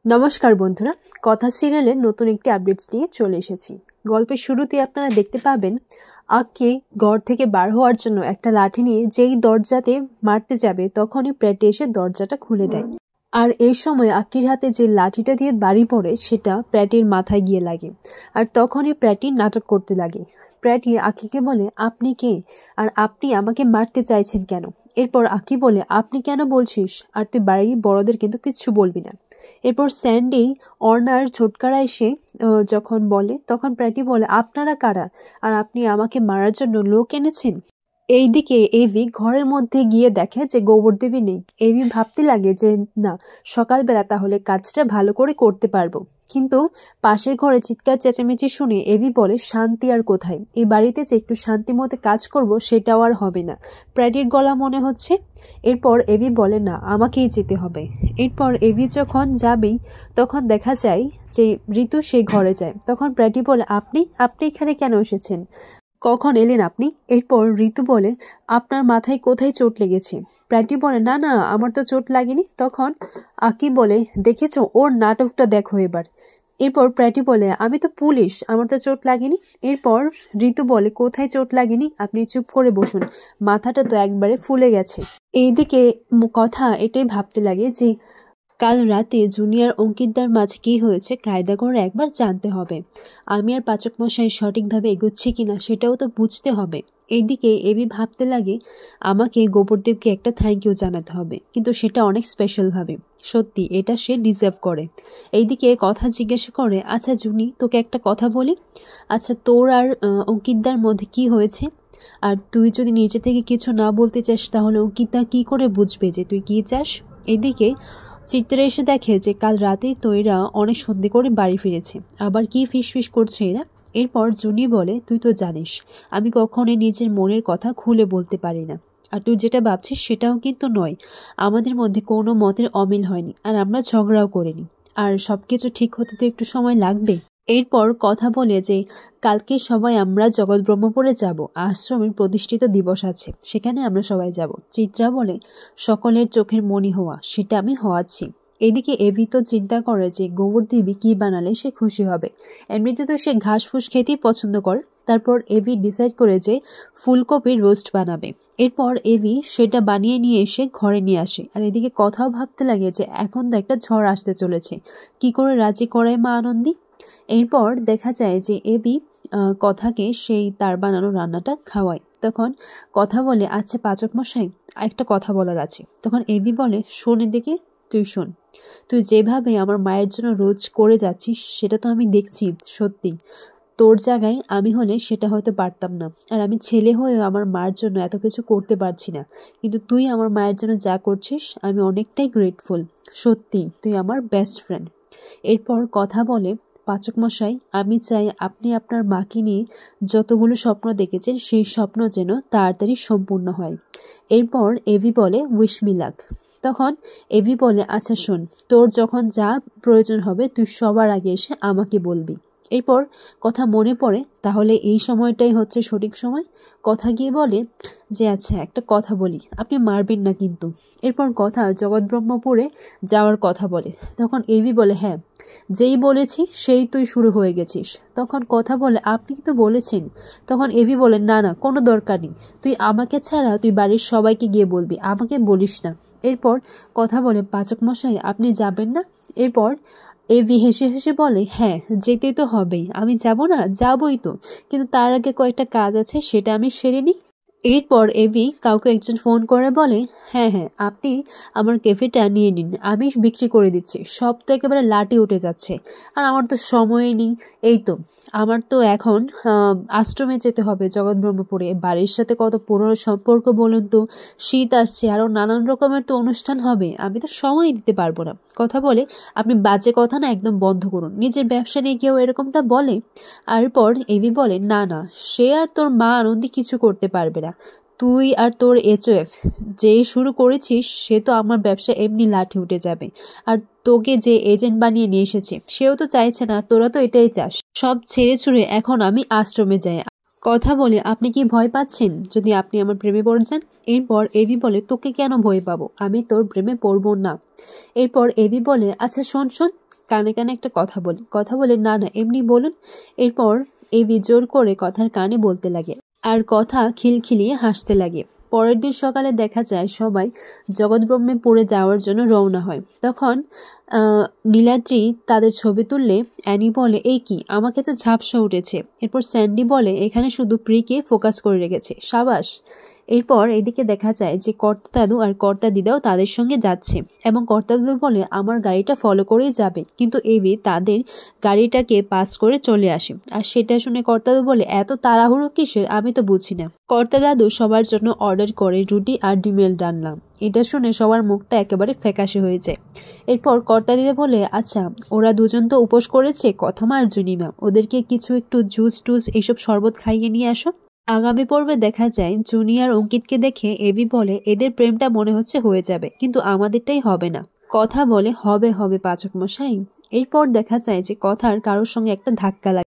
নমস্কার বন্ধুরা, কথা সিরিয়ালের নতুন একটি আপডেটস নিয়ে চলে এসেছি। গল্পের শুরুতে আপনারা দেখতে পাবেন আক্কি ঘর থেকে বার হওয়ার জন্য একটা লাঠি নিয়ে যেই দরজাতে মারতে যাবে তখনই প্র্যাটি এসে দরজাটা খুলে দেয়। আর এই সময় আক্কির হাতে যে লাঠিটা দিয়ে বাড়ি পড়ে সেটা প্র্যাটির মাথায় গিয়ে লাগে। আর তখনই প্র্যাটি নাটক করতে লাগে। প্র্যাটি আক্কিকে বলে, আপনি কে আর আপনি আমাকে মারতে চাইছেন কেন? এরপর আক্কি বলে, আপনি কেন বলছিস, আর তুই বাড়ির বড়দের কিন্তু কিচ্ছু বলবি না। এরপর স্যান্ডি অর্ণার ছোটকারা এসে যখন বলে তখন প্র্যাটি বলে, আপনারা কারা আর আপনি আমাকে মারার জন্য লোক এনেছেন? এইদিকে এভি ঘরের মধ্যে গিয়ে দেখে যে গোবরদেবী নেই। এভি ভাবতে লাগে যে না, সকালবেলা তাহলে কাজটা ভালো করে করতে পারবো। কিন্তু পাশের ঘরে চিৎকার চেঁচামেচি শুনে এভি বলে, শান্তি আর কোথায়? এই বাড়িতে যে একটু শান্তি মতে কাজ করব সেটাও আর হবে না, প্র্যাডির গলা মনে হচ্ছে। এরপর এভি বলে, না আমাকেই যেতে হবে। এরপর এভি যখন যাবেই তখন দেখা যায় যে ঋতু সেই ঘরে যায়। তখন প্র্যাডি বলে, আপনি আপনি এখানে কেন এসেছেন, কখন এলেন আপনি? এরপর ঋতু বলে, আপনার মাথায় কোথায় চোট লেগেছে? প্র্যাটি বলে, না না, আমার তো চোট লাগেনি। তখন আকি বলে, দেখেছো, ওর নাটকটা দেখো এবার। এরপর প্র্যাটি বলে, আমি তো পুলিশ, আমার তো চোট লাগেনি। এরপর ঋতু বলে, কোথায় চোট লাগেনি, আপনি চুপ করে বসুন, মাথাটা তো একবারে ফুলে গেছে। এইদিকে কথা এটাই ভাবতে লাগে যে কাল রাতে জুনিয়র অঙ্কিতদার মাঝে কী হয়েছে কায়দা করে একবার জানতে হবে। আমি আর পাচক মশাই সঠিকভাবে এগোচ্ছি কিনা সেটাও তো বুঝতে হবে। এইদিকে এবি ভাবতে লাগে, আমাকে গোবরদেবকে একটা থ্যাংক ইউ জানাতে হবে, কিন্তু সেটা অনেক স্পেশালভাবে। সত্যি এটা সে ডিজার্ভ করে। এইদিকে কথা জিজ্ঞাসা করে, আচ্ছা জুনি, তোকে একটা কথা বলি, আচ্ছা তোর আর অঙ্কিতদার মধ্যে কি হয়েছে? আর তুই যদি নিজে থেকে কিছু না বলতে চাস তাহলে অঙ্কিতদা কি করে বুঝবে যে তুই কি চাস? এদিকে চিত্রে এসে দেখে যে কাল রাতেই তো এরা অনেক সন্ধে করে বাড়ি ফিরেছে, আবার কি ফিসফিস করছে এরা। এরপর জুনি বলে, তুই তো জানিস আমি কখনোই নিজের মনের কথা খুলে বলতে পারি না, আর তুই যেটা ভাবছিস সেটাও কিন্তু নয়। আমাদের মধ্যে কোনো মতের অমিল হয়নি, আর আমরা ঝগড়াও করিনি, আর সবকিছু ঠিক হতে তো একটু সময় লাগবে। এরপর কথা বলে যে কালকে সবাই আমরা জগৎ ব্রহ্মপুরে যাব, আশ্রমের প্রতিষ্ঠিত দিবস আছে, সেখানে আমরা সবাই যাব। চিত্রা বলে, সকলের চোখের মনি হওয়া, সেটা আমি হওয়াচ্ছি। এদিকে এভি তো চিন্তা করে যে গোবরদেবী কি বানালে সে খুশি হবে। এমনিতে তো সে ঘাস ফুস খেতেই পছন্দ করে। তারপর এভি ডিসাইড করে যে ফুলকপির রোস্ট বানাবে। এরপর এভি সেটা বানিয়ে নিয়ে এসে ঘরে নিয়ে আসে। আর এদিকে কথাও ভাবতে লাগে যে এখন তো একটা ঝড় আসতে চলেছে, কি করে রাজি করায় মা আনন্দী। এরপর দেখা যায় যে এবি কথাকে সেই তার বানানো রান্নাটা খাওয়ায়। তখন কথা বলে, আচ্ছা পাচক মশাই, একটা কথা বলার আছে। তখন এবি বলে, শোন এদিকে, তুই শোন, তুই যেভাবে আমার মায়ের জন্য রোজ করে যাচ্ছিস সেটা তো আমি দেখছি। সত্যি তোর জায়গায় আমি হলে সেটা হয়তো পারতাম না, আর আমি ছেলে হয়েও আমার মায়ের জন্য এত কিছু করতে পারছি না, কিন্তু তুই আমার মায়ের জন্য যা করছিস আমি অনেকটাই গ্রেটফুল। সত্যি তুই আমার বেস্ট ফ্রেন্ড। এরপর কথা বলে, পাচক মশাই, আমি চাই আপনি আপনার মাকে নিয়ে যতগুলো স্বপ্ন দেখেছেন সেই স্বপ্ন যেন তাড়াতাড়ি সম্পূর্ণ হয়। এরপর এভি বলে, উইশ মি লাক। তখন এভি বলে, আচ্ছা শোন, তোর যখন যা প্রয়োজন হবে তুই সবার আগে এসে আমাকে বলবি। এরপর কথা মনে পড়ে, তাহলে এই সময়টাই হচ্ছে সঠিক সময়। কথা গিয়ে বলে যে আচ্ছা একটা কথা বলি, আপনি মারবেন না কিন্তু। এরপর কথা জগৎ ব্রহ্মপুরে যাওয়ার কথা বলে। তখন এভি বলে, হ্যাঁ, যেই বলেছি সেই তুই শুরু হয়ে গেছিস। তখন কথা বলে, আপনি তো বলেছেন। তখন এভি বলে, না না, কোনো দরকার নেই, তুই আমাকে ছাড়া তুই বাড়ির সবাইকে গিয়ে বলবি, আমাকে বলিস না। এরপর কথা বলে, পাচক মশাই আপনি যাবেন না? এরপর এভি হেসে হেসে বলে, হ্যাঁ যেতে তো হবেই, আমি যাব না, যাবই তো, কিন্তু তার আগে কয়েকটা কাজ আছে, সেটা আমি সেরে নিই। এরপর এভি কাউকে একজন ফোন করে বলে, হ্যাঁ হ্যাঁ, আপনি আমার ক্যাফেটা নিয়ে নিন, আমি বিক্রি করে দিচ্ছি, সব তো একেবারে লাটে উঠে যাচ্ছে, আর আমার তো সময় নেই। এই তো আমার তো এখন আশ্রমে যেতে হবে জগৎ ব্রহ্মপুরে, বাড়ির সাথে কত পুরনো সম্পর্ক বলুন তো, শীত আসছে, আরও নানান রকমের তো অনুষ্ঠান হবে, আমি তো সময় দিতে পারবো না। কথা বলে, আপনি বাজে কথা না একদম বন্ধ করুন, নিজের ব্যবসা নিয়ে কেউ এরকমটা বলে? এরপর এভি বলে, না না, সে আর তোর মা আনন্দী কিছু করতে পারবে না, তুই আর তোর এইচওএফ যেই শুরু করেছিস সে তো আমার ব্যবসা এমনি লাঠি উঠে যাবে, আর তোকে যে এজেন্ট বানিয়ে নিয়ে এসেছে সেও তো চাইছে না, তোরা তো এটাই চাস। সব ছেড়ে ছুড়ে এখন আমি আশ্রমে যাই। কথা বলে, আপনি কি ভয় পাচ্ছেন যদি আপনি আমার প্রেমে পড়ে যান? এরপর এভি বলে, তোকে কেন ভয় পাবো, আমি তোর প্রেমে পড়বো না। এরপর এভি বলে, আচ্ছা শোন শোন, কানে কানে একটা কথা বলে না না এমনি বলুন। এরপর এবি জোর করে কথার কানে বলতে লাগে আর কথা খিলখিলিয়ে হাসতে লাগে। পরের দিন সকালে দেখা যায় সবাই জগৎব্রহ্মে পড়ে যাওয়ার জন্য রওনা হয়। তখন নীলাদ্রি তাদের ছবি তুললে অ্যানি বলে, এই কি, আমাকে তো ঝাপসা উঠেছে। এরপর স্যান্ডি বলে, এখানে শুধু প্রিকে ফোকাস করে রেখেছে, সাবাস। এরপর এদিকে দেখা যায় যে কর্তা দাদু আর কর্তা দিদাও তাদের সঙ্গে যাচ্ছে এবং কর্তা দাদু বলে আমার গাড়িটা ফলো করেই যাবে, কিন্তু এবি তাদের গাড়িটাকে পাস করে চলে আসে। আর সেটা শুনে কর্তা দাদু বলে, এত তাড়াহুড়ো কিসের, আমি তো বুঝি না। কর্তা দাদু সবার জন্য অর্ডার করে রুটি আর ডিমের ডালনা। এটা শুনে সবার মুখটা একেবারে ফ্যাকাশে হয়ে যায়। এরপর কর্তা দিদা বলে, আচ্ছা ওরা দুজন তো উপোস করেছে, কথা মা আর জুনিমা, ওদেরকে কিছু একটু জুস টুস এইসব শরবত খাইয়ে নিয়ে আসো। আগামী পর্বে দেখা যায় জুনিয়র অঙ্কিতকে দেখে এবি বলে, এদের প্রেমটা মনে হচ্ছে হয়ে যাবে, কিন্তু আমাদেরটাই হবে না। কথা বলে, হবে হবে পাচক মশাই। এরপর দেখা যায় যে কথার কারোর সঙ্গে একটা ধাক্কা লাগে।